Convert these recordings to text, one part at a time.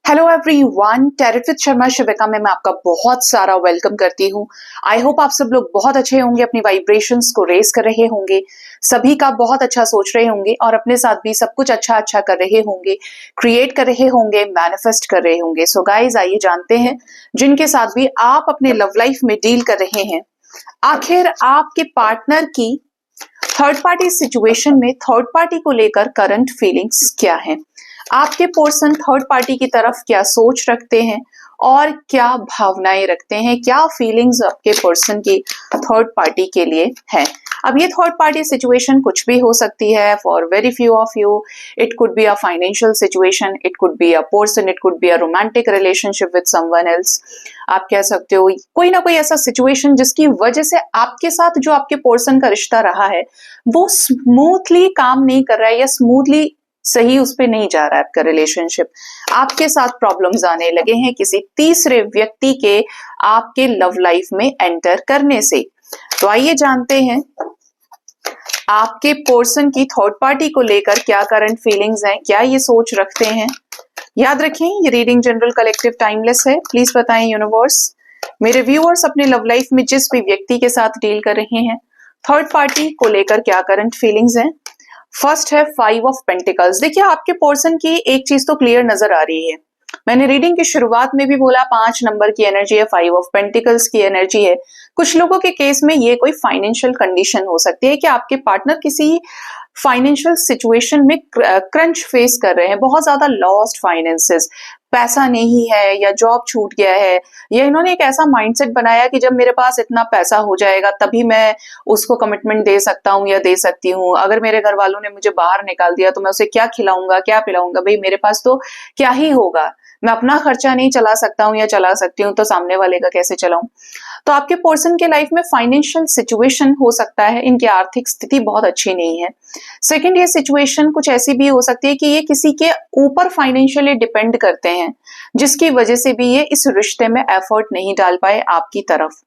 Hello everyone, टेरिफित Sharma शिविका में मैं आपका बहुत सारा वेलकम करती हूँ। आई होप आप सब लोग बहुत अच्छे होंगे, अपनी वाइब्रेशंस को रेस कर रहे होंगे, सभी का बहुत अच्छा सोच रहे होंगे और अपने साथ भी सब कुछ अच्छा अच्छा कर रहे होंगे, क्रिएट कर रहे होंगे, मैनिफेस्ट कर रहे होंगे। सो गाइज, आइए जानते हैं जिनके साथ भी आप अपने लव लाइफ में डील कर रहे हैं, आखिर आपके पार्टनर की थर्ड पार्टी सिचुएशन में थर्ड पार्टी को लेकर करंट फीलिंग्स क्या है, आपके पर्सन थर्ड पार्टी की तरफ क्या सोच रखते हैं और क्या भावनाएं रखते हैं, क्या फीलिंग्स आपके पर्सन की थर्ड पार्टी के लिए है। अब ये थर्ड पार्टी सिचुएशन कुछ भी हो सकती है। For very few of you it could be a financial situation, it could be a person, it could be a romantic relationship with someone else. आप कह सकते हो कोई ना कोई ऐसा सिचुएशन जिसकी वजह से आपके साथ जो आपके पर्सन का रिश्ता रहा है वो स्मूथली काम नहीं कर रहा है या स्मूथली सही उस पे नहीं जा रहा है आपका रिलेशनशिप। आपके साथ प्रॉब्लम्स आने लगे हैं किसी तीसरे व्यक्ति के आपके लव लाइफ में एंटर करने से। तो आइए जानते हैं आपके पर्सन की थर्ड पार्टी को लेकर क्या करंट फीलिंग्स हैं, क्या ये सोच रखते हैं। याद रखें, ये रीडिंग जनरल कलेक्टिव टाइमलेस है। प्लीज बताएं यूनिवर्स, मेरे व्यूअर्स अपने लव लाइफ में जिस भी व्यक्ति के साथ डील कर रहे हैं, थर्ड पार्टी को लेकर क्या करंट फीलिंग्स हैं। फर्स्ट है 5 ऑफ पेंटिकल्स। देखिए, आपके पर्सन की एक चीज तो क्लियर नजर आ रही है, मैंने रीडिंग की शुरुआत में भी बोला 5 नंबर की एनर्जी है, 5 ऑफ पेंटिकल्स की एनर्जी है। कुछ लोगों के केस में ये कोई फाइनेंशियल कंडीशन हो सकती है कि आपके पार्टनर किसी फाइनेंशियल सिचुएशन में क्रंच फेस कर रहे हैं, बहुत ज्यादा लॉस्ट फाइनेंसेस, पैसा नहीं है या जॉब छूट गया है, या इन्होंने एक ऐसा माइंडसेट बनाया कि जब मेरे पास इतना पैसा हो जाएगा तभी मैं उसको कमिटमेंट दे सकता हूँ या दे सकती हूँ। अगर मेरे घर वालों ने मुझे बाहर निकाल दिया तो मैं उसे क्या खिलाऊंगा, क्या पिलाऊंगा, भाई मेरे पास तो क्या ही होगा, मैं अपना खर्चा नहीं चला सकता हूँ या चला सकती हूँ तो सामने वाले का कैसे चलाऊं। तो आपके पर्सन के लाइफ में फाइनेंशियल सिचुएशन हो सकता है, इनकी आर्थिक स्थिति बहुत अच्छी नहीं है। सेकंड, ये सिचुएशन कुछ ऐसी भी हो सकती है कि ये किसी के ऊपर फाइनेंशियली डिपेंड करते हैं, जिसकी वजह से भी ये इस रिश्ते में एफर्ट नहीं डाल पाए आपकी तरफ।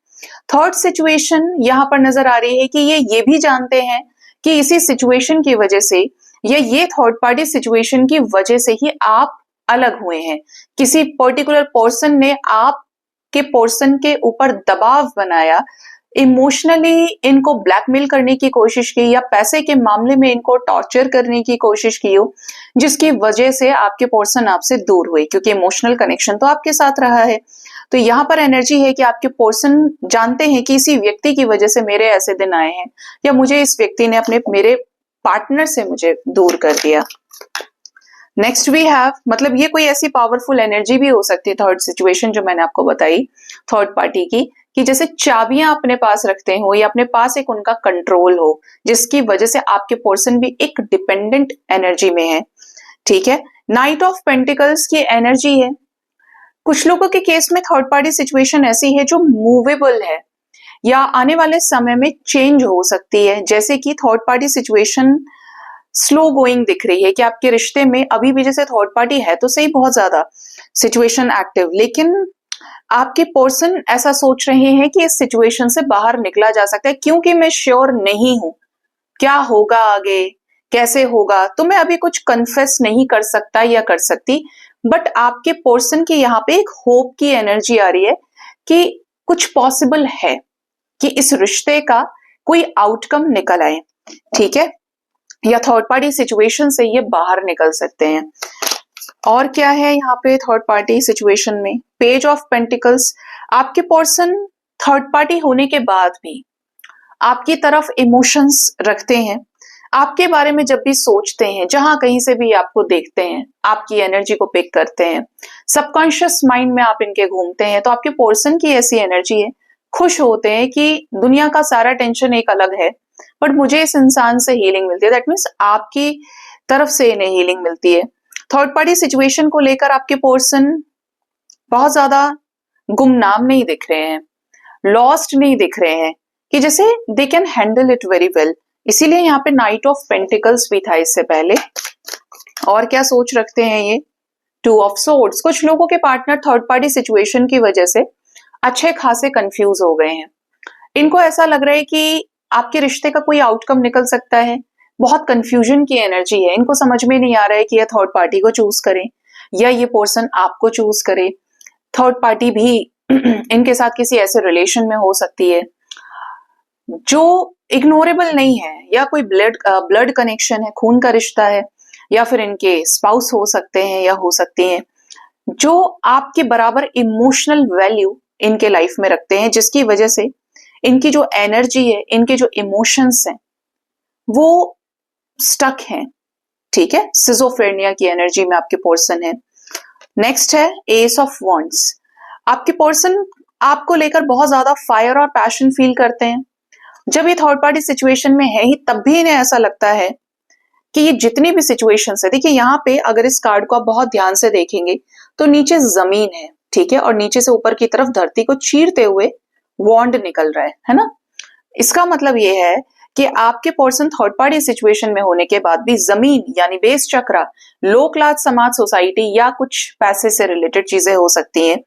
थर्ड सिचुएशन यहाँ पर नजर आ रही है कि ये भी जानते हैं कि इसी सिचुएशन की वजह से या ये थर्ड पार्टी सिचुएशन की वजह से ही आप अलग हुए हैं। किसी पर्टिकुलर पर्सन ने आपके पर्सन के ऊपर दबाव बनाया, इमोशनली इनको ब्लैकमेल करने की कोशिश की या पैसे के मामले में इनको टॉर्चर करने की कोशिश की हो, जिसकी वजह से आपके पर्सन आपसे दूर हुए, क्योंकि इमोशनल कनेक्शन तो आपके साथ रहा है। तो यहाँ पर एनर्जी है कि आपके पर्सन जानते हैं कि इसी व्यक्ति की वजह से मेरे ऐसे दिन आए हैं या मुझे इस व्यक्ति ने मेरे पार्टनर से मुझे दूर कर दिया। नेक्स्ट वी हैव, मतलब ये कोई ऐसी पावरफुल एनर्जी भी हो सकती है थर्ड सिचुएशन जो मैंने आपको बताई थर्ड पार्टी की, कि जैसे चाबियां अपने पास रखते हो या अपने पास एक उनका कंट्रोल हो, जिसकी वजह से आपके पर्सन भी एक डिपेंडेंट एनर्जी में है। ठीक है, नाइट ऑफ पेंटिकल्स की एनर्जी है। कुछ लोगों के केस में थर्ड पार्टी सिचुएशन ऐसी है जो मूवेबल है या आने वाले समय में चेंज हो सकती है। जैसे कि third party situation slow going दिख रही है कि आपके रिश्ते में अभी भी जैसे थर्ड पार्टी है तो सही, बहुत ज्यादा सिचुएशन एक्टिव, लेकिन आपके पर्सन ऐसा सोच रहे हैं कि इस सिचुएशन से बाहर निकला जा सकता है, क्योंकि मैं श्योर नहीं हूं क्या होगा आगे, कैसे होगा, तो मैं अभी कुछ कन्फेस नहीं कर सकता या कर सकती। बट आपके पर्सन की यहाँ पे एक होप की एनर्जी आ रही है कि कुछ पॉसिबल है कि इस रिश्ते का कोई आउटकम निकल आए। ठीक है, या थर्ड पार्टी सिचुएशन से ये बाहर निकल सकते हैं। और क्या है यहाँ पे थर्ड पार्टी सिचुएशन में, पेज ऑफ पेंटिकल्स। आपके पर्सन थर्ड पार्टी होने के बाद भी आपकी तरफ इमोशंस रखते हैं, आपके बारे में जब भी सोचते हैं, जहां कहीं से भी आपको देखते हैं, आपकी एनर्जी को पिक करते हैं, सबकॉन्शियस माइंड में आप इनके घूमते हैं। तो आपके पर्सन की ऐसी एनर्जी है, खुश होते हैं कि दुनिया का सारा टेंशन एक अलग है बट मुझे इस इंसान से हीलिंग मिलती है। दैट मीन्स आपकी तरफ से इन्हें हीलिंग मिलती है। थर्ड पार्टी सिचुएशन को लेकर आपके पर्सन बहुत ज्यादा गुमनाम नहीं दिख रहे हैं, लॉस्ट नहीं दिख रहे हैं, कि जैसे they can handle it very well. इसीलिए यहाँ पे नाइट ऑफ पेंटिकल्स भी था इससे पहले। और क्या सोच रखते हैं ये, 2 ऑफ सोर्ड्स। कुछ लोगों के पार्टनर थर्ड पार्टी सिचुएशन की वजह से अच्छे खासे कंफ्यूज हो गए हैं। इनको ऐसा लग रहा है कि आपके रिश्ते का कोई आउटकम निकल सकता है, बहुत कंफ्यूजन की एनर्जी है, इनको समझ में नहीं आ रहा है कि ये थर्ड पार्टी को चूज करें या ये पर्सन आपको चूज करे। थर्ड पार्टी भी इनके साथ किसी ऐसे रिलेशन में हो सकती है जो इग्नोरेबल नहीं है, या कोई ब्लड कनेक्शन है, खून का रिश्ता है, या फिर इनके स्पाउस हो सकते हैं या हो सकती हैं जो आपके बराबर इमोशनल वैल्यू इनके लाइफ में रखते हैं, जिसकी वजह से इनकी जो एनर्जी है, इनके जो इमोशंस हैं वो स्टक हैं। ठीक है, सिजोफ्रेनिया की एनर्जी में आपके पर्सन है। नेक्स्ट है एस ऑफ वॉन्ड्स। आपके पर्सन आपको लेकर बहुत ज्यादा फायर और पैशन फील करते हैं। जब ये थर्ड पार्टी सिचुएशन में है ही तब भी इन्हें ऐसा लगता है कि ये जितनी भी सिचुएशन है, देखिए यहाँ पे अगर इस कार्ड को आप बहुत ध्यान से देखेंगे तो नीचे जमीन है, ठीक है, और नीचे से ऊपर की तरफ धरती को चीरते हुए वॉन्ड निकल रहा है ना। इसका मतलब ये है कि आपके पर्सन थर्ड पार्टी सिचुएशन में होने के बाद भी जमीन यानी बेस चक्रा, लो क्लास समाज, सोसाइटी या कुछ पैसे से रिलेटेड चीजें हो सकती हैं,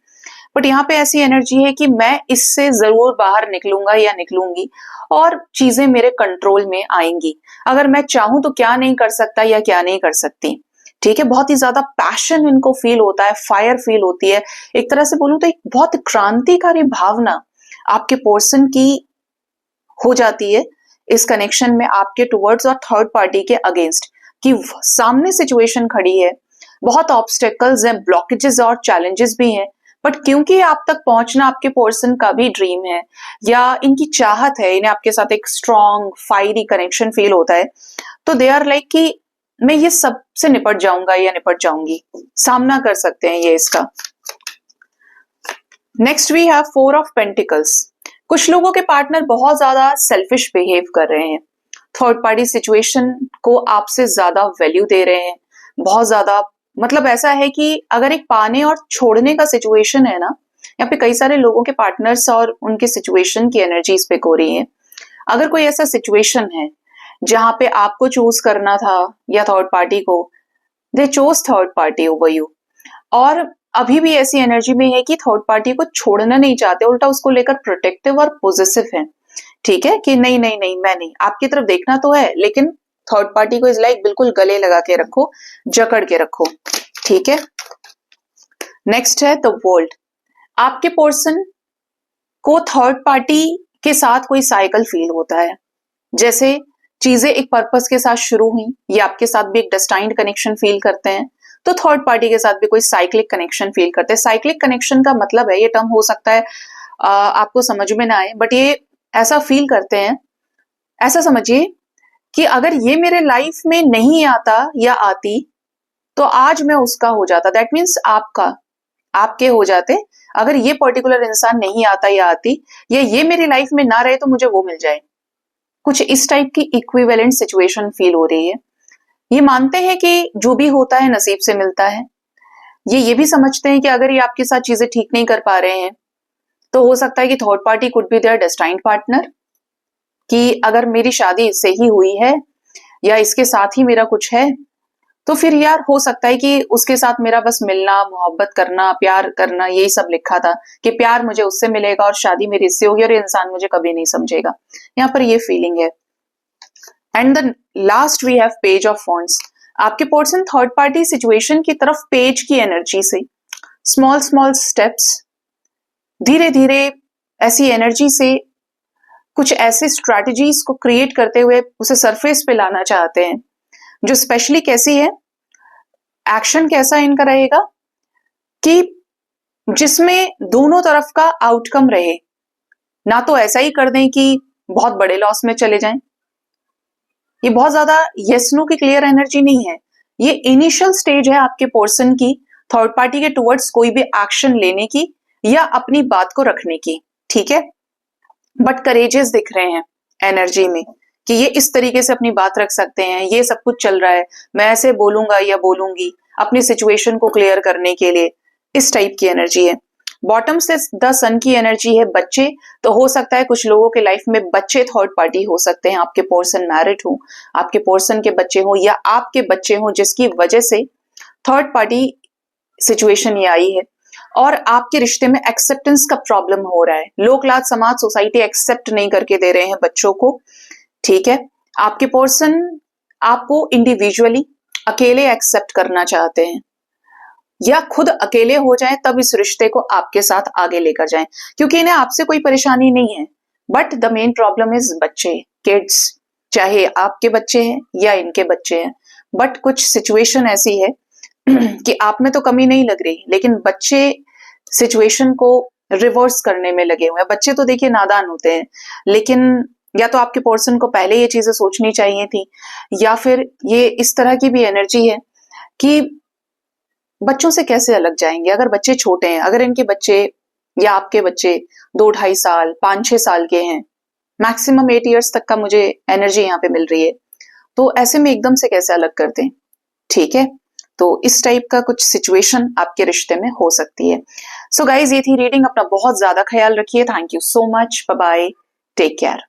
बट यहाँ पे ऐसी एनर्जी है कि मैं इससे जरूर बाहर निकलूंगा या निकलूंगी और चीजें मेरे कंट्रोल में आएंगी। अगर मैं चाहूं तो क्या नहीं कर सकता या क्या नहीं कर सकती। ठीक है, बहुत ही ज्यादा पैशन इनको फील होता है, फायर फील होती है। एक तरह से बोलूं तो एक बहुत क्रांतिकारी भावना आपके पर्सन की हो जाती है इस कनेक्शन में आपके टुवर्ड्स और थर्ड पार्टी के अगेंस्ट, कि सामने सिचुएशन खड़ी है, बहुत ऑब्स्टेकल्स हैं, ब्लॉकेजेस और चैलेंजेस भी हैं, बट क्योंकि आप तक पहुंचना आपके पर्सन का भी ड्रीम है या इनकी चाहत है, इन्हें आपके साथ एक स्ट्रॉन्ग फायरी कनेक्शन फील होता है, तो दे आर लाइक कि मैं ये सब से निपट जाऊंगा या निपट जाऊंगी, सामना कर सकते हैं ये इसका। Next we have four of pentacles. कुछ लोगों के पार्टनर बहुत ज्यादा सेल्फिश बिहेव कर रहे हैं, थर्ड पार्टी सिचुएशन को आपसे ज्यादा वैल्यू दे रहे हैं, बहुत ज्यादा, मतलब ऐसा है कि अगर एक पाने और छोड़ने का सिचुएशन है ना, यहाँ पे कई सारे लोगों के पार्टनर्स और उनके सिचुएशन की एनर्जीज पे हो रही है। अगर कोई ऐसा सिचुएशन है जहां पे आपको चूज करना था या थर्ड पार्टी को, they choose third party over you, और अभी भी ऐसी एनर्जी में है कि थर्ड पार्टी को छोड़ना नहीं चाहते, उल्टा उसको लेकर प्रोटेक्टिव और पॉजिटिव है। ठीक है, कि नहीं नहीं नहीं, मैं नहीं, आपकी तरफ देखना तो है लेकिन थर्ड पार्टी को इज लाइक बिल्कुल गले लगा के रखो, जकड़ के रखो। ठीक है, नेक्स्ट है द वर्ल्ड। आपके पर्सन को थर्ड पार्टी के साथ कोई साइकिल फील होता है, जैसे चीजें एक पर्पस के साथ शुरू हुई, ये आपके साथ भी एक डेस्टाइन्ड कनेक्शन फील करते हैं, तो थर्ड पार्टी के साथ भी कोई साइक्लिक कनेक्शन फील करते हैं। साइक्लिक कनेक्शन का मतलब है, ये टर्म हो सकता है आपको समझ में ना आए, बट ये ऐसा फील करते हैं, ऐसा समझिए कि अगर ये मेरे लाइफ में नहीं आता या आती तो आज मैं उसका हो जाता, दैट मीन्स आपके हो जाते। अगर ये पर्टिकुलर इंसान नहीं आता या आती, या ये मेरी लाइफ में ना रहे तो मुझे वो मिल जाए, कुछ इस टाइप की इक्विवेलेंट सिचुएशन फील हो रही है। ये मानते हैं कि जो भी होता है नसीब से मिलता है। ये भी समझते हैं कि अगर ये आपके साथ चीजें ठीक नहीं कर पा रहे हैं तो हो सकता है कि third party could be their destined partner, कि अगर मेरी शादी इससे ही हुई है या इसके साथ ही मेरा कुछ है तो फिर यार हो सकता है कि उसके साथ मेरा बस मिलना, मोहब्बत करना, प्यार करना, यही सब लिखा था कि प्यार मुझे उससे मिलेगा और शादी मेरी इससे होगी और ये इंसान मुझे कभी नहीं समझेगा। यहाँ पर ये फीलिंग है। And the last we have page of wands. आपके पर्सन थर्ड पार्टी सिचुएशन की तरफ पेज की एनर्जी से स्मॉल स्मॉल स्टेप्स, धीरे धीरे ऐसी एनर्जी से कुछ ऐसे स्ट्रैटेजीज को क्रिएट करते हुए उसे सरफेस पे लाना चाहते हैं, जो स्पेशली कैसी है, एक्शन कैसा इनका रहेगा कि जिसमें दोनों तरफ का आउटकम रहे, ना तो ऐसा ही कर दें कि बहुत बड़े लॉस में चले जाएं। ये बहुत ज्यादा यस नो की क्लियर एनर्जी नहीं है, ये इनिशियल स्टेज है आपके पर्सन की थर्ड पार्टी के टुवर्ड्स कोई भी एक्शन लेने की या अपनी बात को रखने की। ठीक है, बट करेजियस दिख रहे हैं एनर्जी में कि ये इस तरीके से अपनी बात रख सकते हैं, ये सब कुछ चल रहा है, मैं ऐसे बोलूंगा या बोलूंगी अपनी सिचुएशन को क्लियर करने के लिए, इस टाइप की एनर्जी है। बॉटम से द सन की एनर्जी है बच्चे, तो हो सकता है कुछ लोगों के लाइफ में बच्चे थर्ड पार्टी हो सकते हैं, आपके पर्सन मैरिड हो, आपके पर्सन के बच्चे हो या आपके बच्चे हो, जिसकी वजह से थर्ड पार्टी सिचुएशन ये आई है और आपके रिश्ते में एक्सेप्टेंस का प्रॉब्लम हो रहा है। लो क्लास समाज, सोसाइटी एक्सेप्ट नहीं करके दे रहे हैं बच्चों को। ठीक है, आपके पर्सन आपको इंडिविजुअली अकेले एक्सेप्ट करना चाहते हैं, या खुद अकेले हो जाएं तब इस रिश्ते को आपके साथ आगे लेकर जाएं, क्योंकि इन्हें आपसे कोई परेशानी नहीं है। But the main problem is बच्चे, किड्स, चाहे आपके बच्चे हैं या इनके बच्चे हैं। बट कुछ सिचुएशन ऐसी है कि आप में तो कमी नहीं लग रही, लेकिन बच्चे सिचुएशन को रिवर्स करने में लगे हुए हैं। बच्चे तो देखिए नादान होते हैं, लेकिन या तो आपके पर्सन को पहले ये चीजें सोचनी चाहिए थी, या फिर ये इस तरह की भी एनर्जी है कि बच्चों से कैसे अलग जाएंगे। अगर बच्चे छोटे हैं, अगर इनके बच्चे या आपके बच्चे 2-2.5 साल 5-6 साल के हैं, मैक्सिमम 8 years तक का मुझे एनर्जी यहाँ पे मिल रही है, तो ऐसे में एकदम से कैसे अलग कर दें। ठीक है, तो इस टाइप का कुछ सिचुएशन आपके रिश्ते में हो सकती है। सो गाइज, ये थी रीडिंग। अपना बहुत ज्यादा ख्याल रखिए। Thank you so much. Bye bye, take care.